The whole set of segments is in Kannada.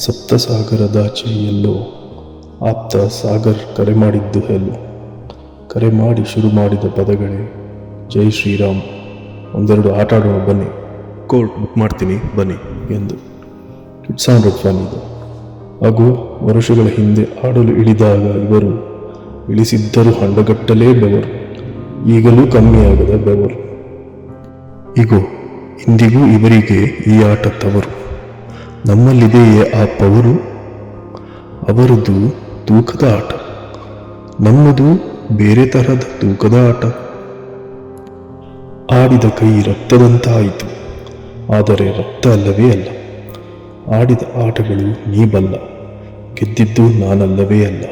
ಸಪ್ತಸಾಗರದಾಚೆ ಎಲ್ಲೋ ಆಪ್ತ ಸಾಗರ್ ಕರೆ ಮಾಡಿದ್ದು ಎಲ್ಲೋ. ಕರೆ ಮಾಡಿ ಶುರು ಮಾಡಿದ ಪದಗಳೇ ಜೈ ಶ್ರೀರಾಮ್, ಒಂದೆರಡು ಆಟ ಆಡೋಣ ಬನ್ನಿ, ಕೋರ್ಟ್ ಬುಕ್ ಮಾಡ್ತೀನಿ ಬನ್ನಿ ಎಂದು. ಇಟ್ ಸೌಂಡೆಡ್ ಫನ್ ಇದು. ಹಾಗೂ ವರ್ಷಗಳ ಹಿಂದೆ ಆಡಲು ಇಳಿದಾಗ ಇವರು ಇಳಿಸಿದ್ದರೂ ಹಂಡಗಟ್ಟಲೇ ಬೆವರು, ಈಗಲೂ ಕಮ್ಮಿಯಾಗದ ಬೆವರು. ಈಗೋ ಇಂದಿಗೂ ಇವರಿಗೆ ಈ ಆಟ ತವರು. ನಮ್ಮಲ್ಲಿದೆಯೇ ಆ ಪವರು, ಅವರದು ತೂಕದ ಆಟ, ನಮ್ಮದು ಬೇರೆ ತರಹದ ತೂಕದ ಆಟ. ಆಡಿದ ಕೈ ರಕ್ತದಂತಾಯಿತು, ಆದರೆ ರಕ್ತ ಅಲ್ಲವೇ ಅಲ್ಲ. ಆಡಿದ ಆಟಗಳು ನೀ ಬಲ್ಲ, ಗೆದ್ದಿದ್ದು ನಾನಲ್ಲವೇ ಅಲ್ಲ.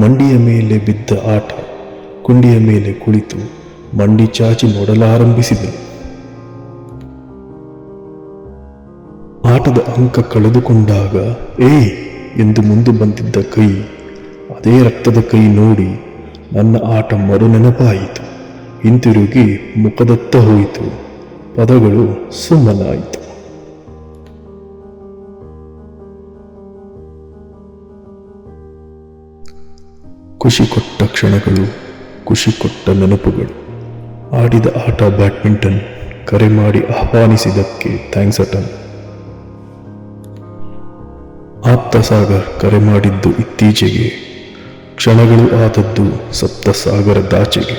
ಮಂಡಿಯ ಮೇಲೆ ಬಿದ್ದ ಆಟ, ಕುಂಡಿಯ ಮೇಲೆ ಕುಳಿತು ಮಂಡಿ ಚಾಚಿ ನೋಡಲಾರಂಭಿಸಿದನು. ಆಟದ ಅಂಕ ಕಳೆದುಕೊಂಡಾಗ ಎಂದು ಮುಂದೆ ಬಂದಿದ್ದ ಕೈ, ಅದೇ ರಕ್ತದ ಕೈ ನೋಡಿ ನನ್ನ ಆಟ ಮರು ನೆನಪಾಯಿತು. ಹಿಂತಿರುಗಿ ಮುಖದತ್ತ ಹೋಯಿತು, ಪದಗಳು ಸುಮ್ಮನಾಯಿತು. ಖುಷಿ ಕೊಟ್ಟ ಕ್ಷಣಗಳು, ಖುಷಿ ಕೊಟ್ಟ ನೆನಪುಗಳು. ಆಡಿದ ಆಟ ಬ್ಯಾಡ್ಮಿಂಟನ್, ಕರೆ ಮಾಡಿ ಆಹ್ವಾನಿಸಿದ್ದಕ್ಕೆ ಥ್ಯಾಂಕ್ಸ್ ಅಟನ್. ಆಪ್ತ ಸಾಗರ್ ಕರೆ ಮಾಡಿದ್ದು ಇತ್ತೀಚೆಗೆ, ಕ್ಷಣಗಳು ಆದದ್ದು ಸಪ್ತಸಾಗರದಾಚೆಗೆ.